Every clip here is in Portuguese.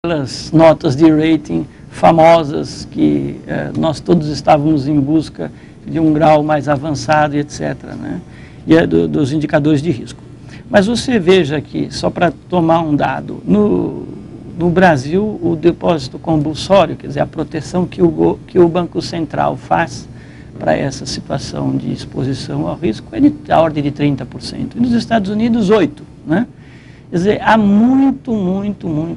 aquelas notas de rating famosas que nós todos estávamos em busca de um grau mais avançado e etc., né? E dos indicadores de risco. Mas você veja que, só para tomar um dado, no Brasil, o depósito compulsório, quer dizer, a proteção que o Banco Central faz para essa situação de exposição ao risco é da ordem de 30%. E nos Estados Unidos, 8%. Né? Quer dizer, há muito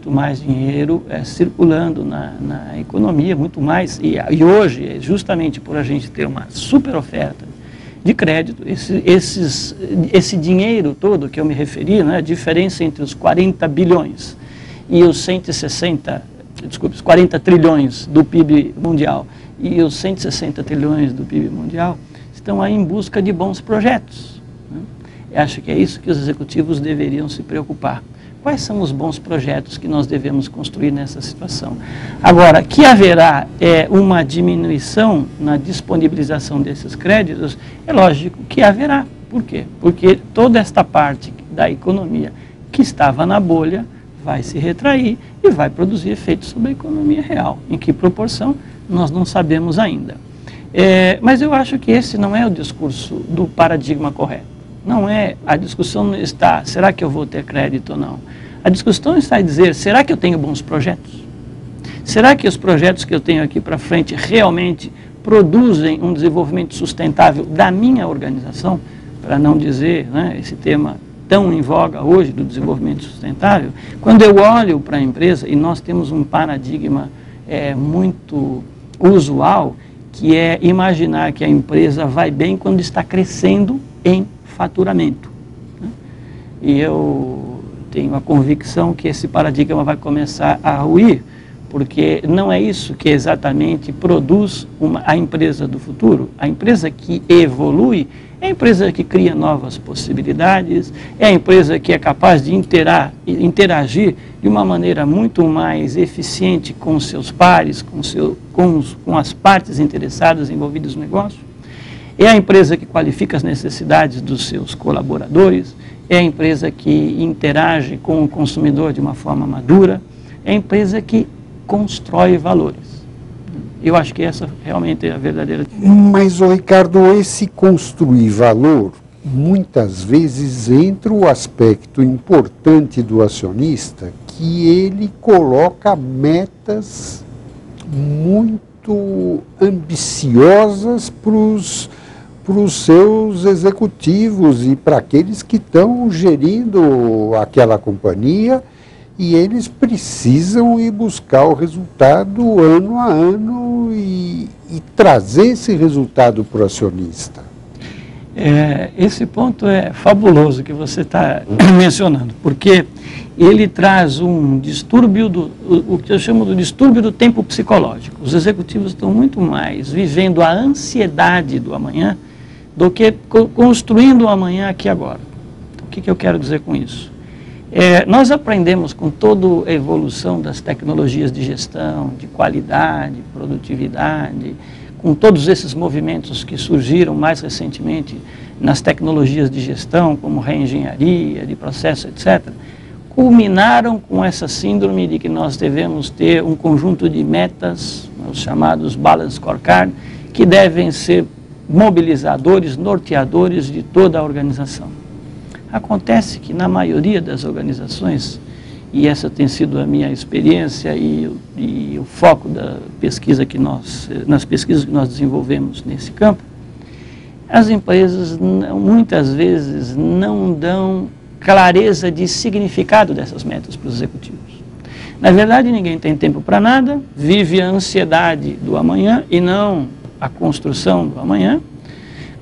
mais dinheiro circulando na economia, muito mais. E hoje, justamente por a gente ter uma super oferta de crédito, esse dinheiro todo que eu me referi, né, a diferença entre os 40 bilhões e os 40 trilhões do PIB mundial e os 160 trilhões do PIB mundial, estão aí em busca de bons projetos. Né? Eu acho que é isso que os executivos deveriam se preocupar. Quais são os bons projetos que nós devemos construir nessa situação? Agora, que haverá uma diminuição na disponibilização desses créditos, é lógico que haverá. Por quê? Porque toda esta parte da economia que estava na bolha vai se retrair e vai produzir efeitos sobre a economia real. Em que proporção, nós não sabemos ainda. Mas eu acho que esse não é o discurso do paradigma correto. Não é, a discussão não está, será que eu vou ter crédito ou não? A discussão está em dizer, será que eu tenho bons projetos? Será que os projetos que eu tenho aqui para frente realmente produzem um desenvolvimento sustentável da minha organização? Para não dizer, né, esse tema tão em voga hoje do desenvolvimento sustentável. Quando eu olho para a empresa, e nós temos um paradigma muito usual, que é imaginar que a empresa vai bem quando está crescendo em faturamento. Né? E eu tenho a convicção que esse paradigma vai começar a ruir, porque não é isso que exatamente produz a empresa do futuro. A empresa que evolui é a empresa que cria novas possibilidades, é a empresa que é capaz de interagir de uma maneira muito mais eficiente com os seus pares, com as partes interessadas envolvidas no negócio. É a empresa que qualifica as necessidades dos seus colaboradores, é a empresa que interage com o consumidor de uma forma madura, é a empresa que constrói valores. Eu acho que essa realmente é a verdadeira... Mas, Ricardo, esse construir valor, muitas vezes entra o aspecto importante do acionista, que ele coloca metas muito ambiciosas para os seus executivos e para aqueles que estão gerindo aquela companhia, e eles precisam ir buscar o resultado ano a ano e trazer esse resultado para o acionista. Esse ponto é fabuloso que você está mencionando, porque ele traz um distúrbio, o que eu chamo do distúrbio do tempo psicológico. Os executivos estão muito mais vivendo a ansiedade do amanhã do que construindo o amanhã aqui e agora. Então, o que eu quero dizer com isso? Nós aprendemos com toda a evolução das tecnologias de gestão, de qualidade, produtividade, com todos esses movimentos que surgiram mais recentemente nas tecnologias de gestão, como reengenharia, de processo, etc., culminaram com essa síndrome de que nós devemos ter um conjunto de metas, os chamados Balance Scorecard, que devem ser mobilizadores, norteadores de toda a organização. Acontece que na maioria das organizações, e essa tem sido a minha experiência e o foco da pesquisa nas pesquisas que nós desenvolvemos nesse campo, as empresas muitas vezes não dão clareza de significado dessas metas para os executivos. Na verdade, ninguém tem tempo para nada, vive a ansiedade do amanhã e não a construção do amanhã,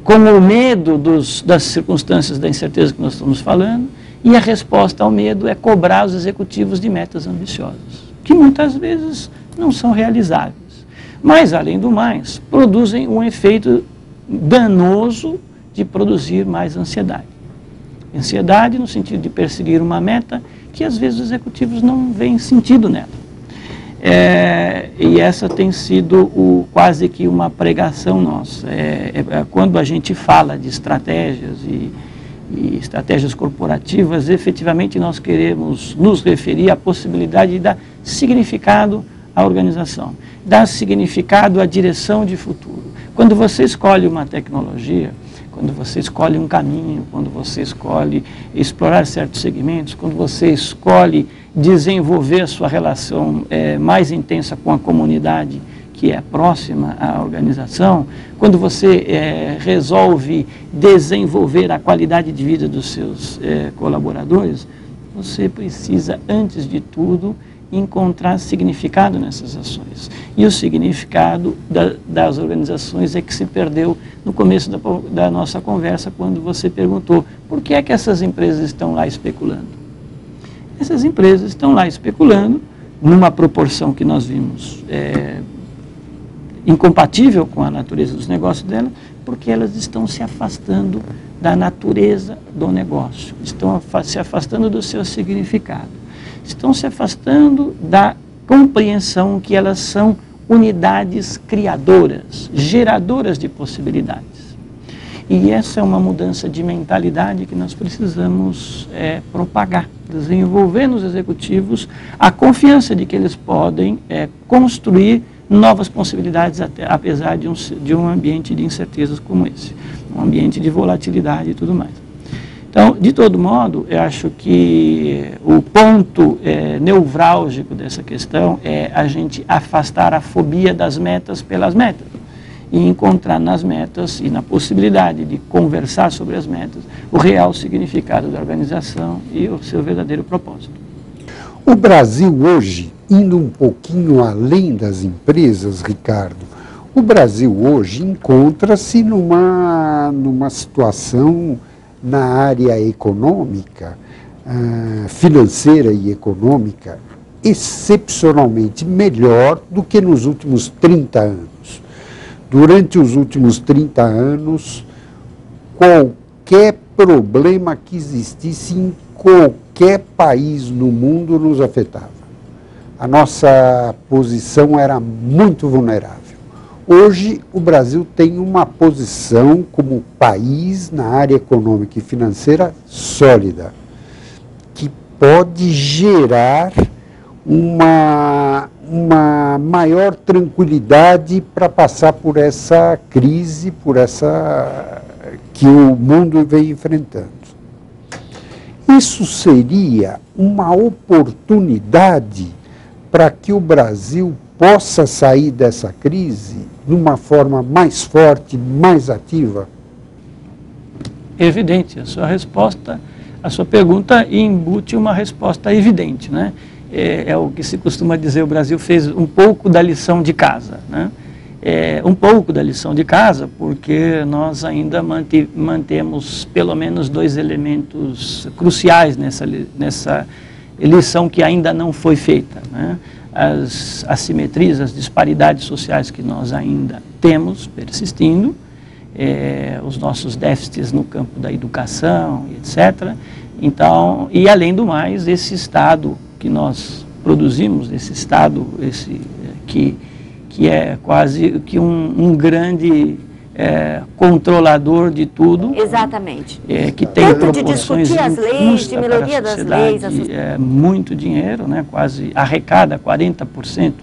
com o medo das circunstâncias da incerteza que nós estamos falando, e a resposta ao medo é cobrar os executivos de metas ambiciosas, que muitas vezes não são realizáveis. Mas, além do mais, produzem um efeito danoso de produzir mais ansiedade. Ansiedade no sentido de perseguir uma meta que às vezes os executivos não veem sentido nela. E essa tem sido quase que uma pregação nossa. Quando a gente fala de estratégias e estratégias corporativas, efetivamente nós queremos nos referir à possibilidade de dar significado à organização, dar significado à direção de futuro. Quando você escolhe uma tecnologia, quando você escolhe um caminho, quando você escolhe explorar certos segmentos, quando você escolhe desenvolver a sua relação mais intensa com a comunidade que é próxima à organização, quando você resolve desenvolver a qualidade de vida dos seus colaboradores, você precisa, antes de tudo, encontrar significado nessas ações. E o significado das organizações é que se perdeu no começo da nossa conversa, quando você perguntou por que é que essas empresas estão lá especulando. Essas empresas estão lá especulando numa proporção que nós vimos incompatível com a natureza dos negócios dela, porque elas estão se afastando da natureza do negócio, estão se afastando do seu significado, estão se afastando da compreensão que elas são unidades criadoras, geradoras de possibilidades. E essa é uma mudança de mentalidade que nós precisamos propagar, desenvolver nos executivos a confiança de que eles podem construir novas possibilidades, apesar de um ambiente de incertezas como esse, um ambiente de volatilidade e tudo mais. Então, de todo modo, eu acho que o ponto nevrálgico dessa questão é a gente afastar a fobia das metas pelas metas e encontrar nas metas e na possibilidade de conversar sobre as metas o real significado da organização e o seu verdadeiro propósito. O Brasil hoje, indo um pouquinho além das empresas, Ricardo, o Brasil hoje encontra-se numa situação na área econômica, financeira e econômica, excepcionalmente melhor do que nos últimos 30 anos. Durante os últimos 30 anos, qualquer problema que existisse em qualquer país no mundo nos afetava. A nossa posição era muito vulnerável. Hoje, o Brasil tem uma posição como país na área econômica e financeira sólida, que pode gerar uma maior tranquilidade para passar por essa crise, por essa que o mundo vem enfrentando. Isso seria uma oportunidade para que o Brasil possa sair dessa crise de uma forma mais forte, mais ativa? Evidente, a sua pergunta embute uma resposta evidente, né? É o que se costuma dizer, o Brasil fez um pouco da lição de casa, né? Um pouco da lição de casa, porque nós ainda mantemos pelo menos dois elementos cruciais nessa lição que ainda não foi feita, né? As assimetrias, as disparidades sociais que nós ainda temos persistindo, os nossos déficits no campo da educação, etc. Então, e além do mais, esse Estado que nós produzimos, esse Estado que é quase que um grande controlador de tudo. Exatamente. Que tem proporções de discutir as leis, de melhoria das leis. Muito dinheiro, né, quase arrecada 40%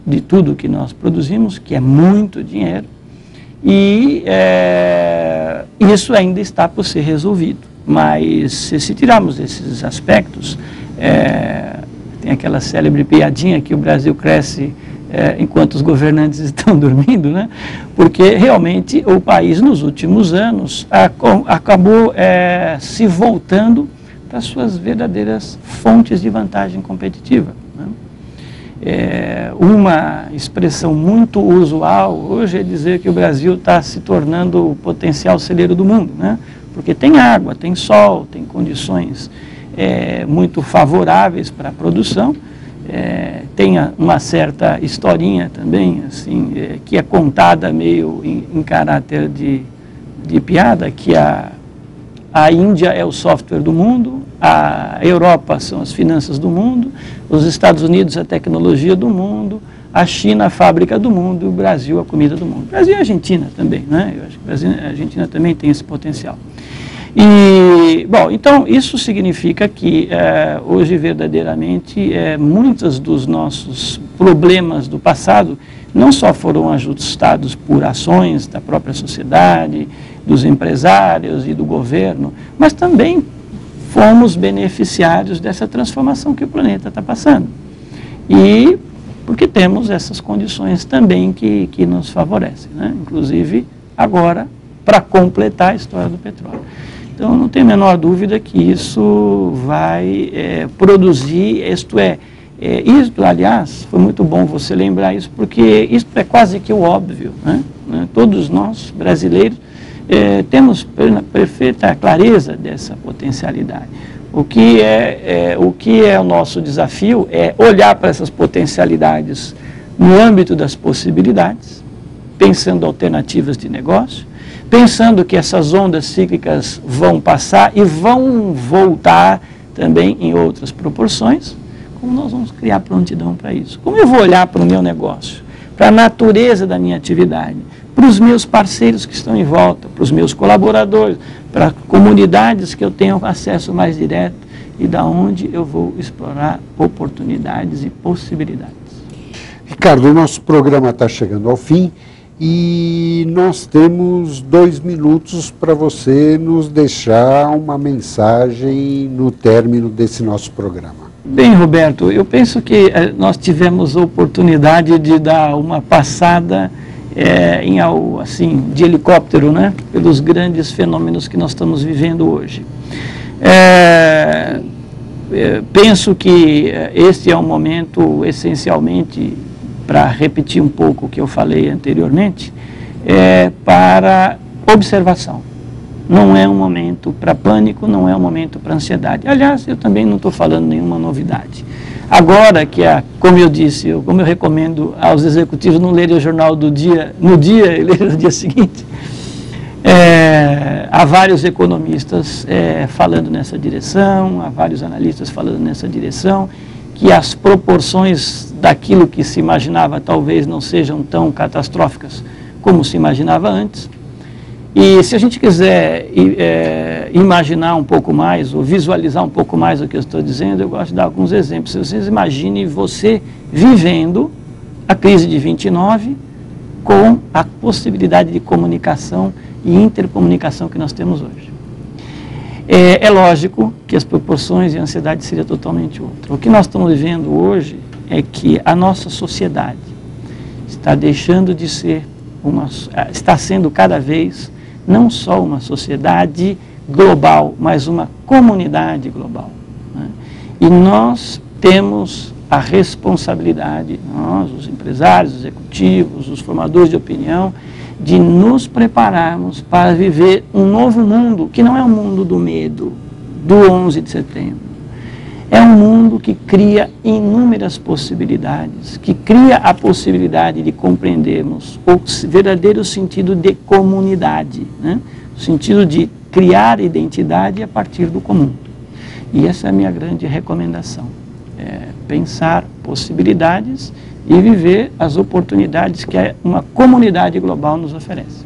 de tudo que nós produzimos, que é muito dinheiro. E isso ainda está por ser resolvido. Mas se tirarmos esses aspectos, tem aquela célebre piadinha que o Brasil cresce enquanto os governantes estão dormindo, né? Porque realmente o país nos últimos anos acabou se voltando para as suas verdadeiras fontes de vantagem competitiva, né? Uma expressão muito usual hoje é dizer que o Brasil está se tornando o potencial celeiro do mundo, né? Porque tem água, tem sol, tem condições muito favoráveis para a produção. Tem uma certa historinha também, assim, que é contada meio em caráter de piada, que a Índia é o software do mundo, a Europa são as finanças do mundo, os Estados Unidos a tecnologia do mundo, a China a fábrica do mundo e o Brasil a comida do mundo. O Brasil e a Argentina também, né? Eu acho que o Brasil e a Argentina também tem esse potencial. E, bom, então isso significa que hoje verdadeiramente muitos dos nossos problemas do passado não só foram ajustados por ações da própria sociedade, dos empresários e do governo, mas também fomos beneficiários dessa transformação que o planeta está passando. E porque temos essas condições também que nos favorecem, né? Inclusive agora para completar a história do petróleo. Então, não tem a menor dúvida que isso vai produzir, isto, aliás, foi muito bom você lembrar isso, porque isso é quase que o óbvio, né? Todos nós, brasileiros, temos perfeita clareza dessa potencialidade. O que é o nosso desafio é olhar para essas potencialidades no âmbito das possibilidades, pensando alternativas de negócio, pensando que essas ondas cíclicas vão passar e vão voltar também em outras proporções, como nós vamos criar prontidão para isso? Como eu vou olhar para o meu negócio, para a natureza da minha atividade, para os meus parceiros que estão em volta, para os meus colaboradores, para comunidades que eu tenho acesso mais direto e da onde eu vou explorar oportunidades e possibilidades. Ricardo, o nosso programa está chegando ao fim. E nós temos 2 minutos para você nos deixar uma mensagem no término desse nosso programa. Bem, Roberto, eu penso que nós tivemos a oportunidade de dar uma passada em algo assim, de helicóptero, né, pelos grandes fenômenos que nós estamos vivendo hoje. Penso que este é um momento essencialmente, para repetir um pouco o que eu falei anteriormente, para observação. Não é um momento para pânico, não é um momento para ansiedade. Aliás, eu também não estou falando nenhuma novidade. Agora que, como eu disse, como eu recomendo aos executivos não lerem o jornal do dia, no dia e lerem no dia seguinte, há vários economistas falando nessa direção, há vários analistas falando nessa direção, que as proporções daquilo que se imaginava talvez não sejam tão catastróficas como se imaginava antes. E se a gente quiser imaginar um pouco mais, ou visualizar um pouco mais o que eu estou dizendo, eu gosto de dar alguns exemplos. Se vocês imaginem você vivendo a crise de 29 com a possibilidade de comunicação e intercomunicação que nós temos hoje. É lógico que as proporções e a ansiedade seria totalmente outra. O que nós estamos vivendo hoje é que a nossa sociedade está deixando de ser está sendo cada vez não só uma sociedade global, mas uma comunidade global, né? E nós temos a responsabilidade, nós, os empresários, os executivos, os formadores de opinião, de nos prepararmos para viver um novo mundo, que não é o mundo do medo, do 11 de setembro. É um mundo que cria inúmeras possibilidades, que cria a possibilidade de compreendermos o verdadeiro sentido de comunidade, né? O sentido de criar identidade a partir do comum. E essa é a minha grande recomendação, pensar possibilidades e viver as oportunidades que uma comunidade global nos oferece.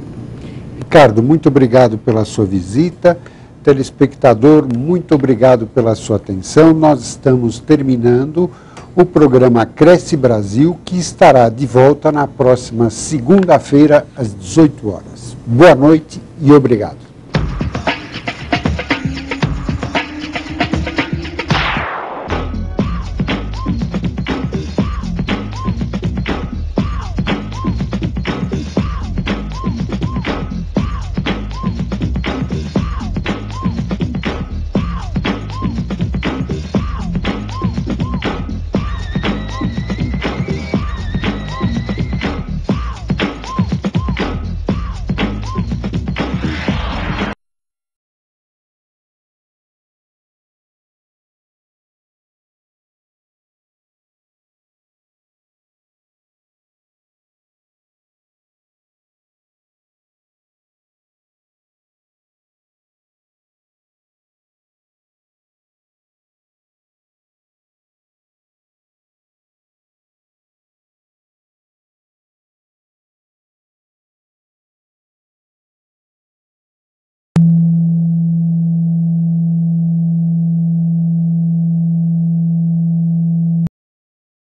Ricardo, muito obrigado pela sua visita. Telespectador, muito obrigado pela sua atenção. Nós estamos terminando o programa Cresce Brasil, que estará de volta na próxima segunda-feira, às 18 horas. Boa noite e obrigado.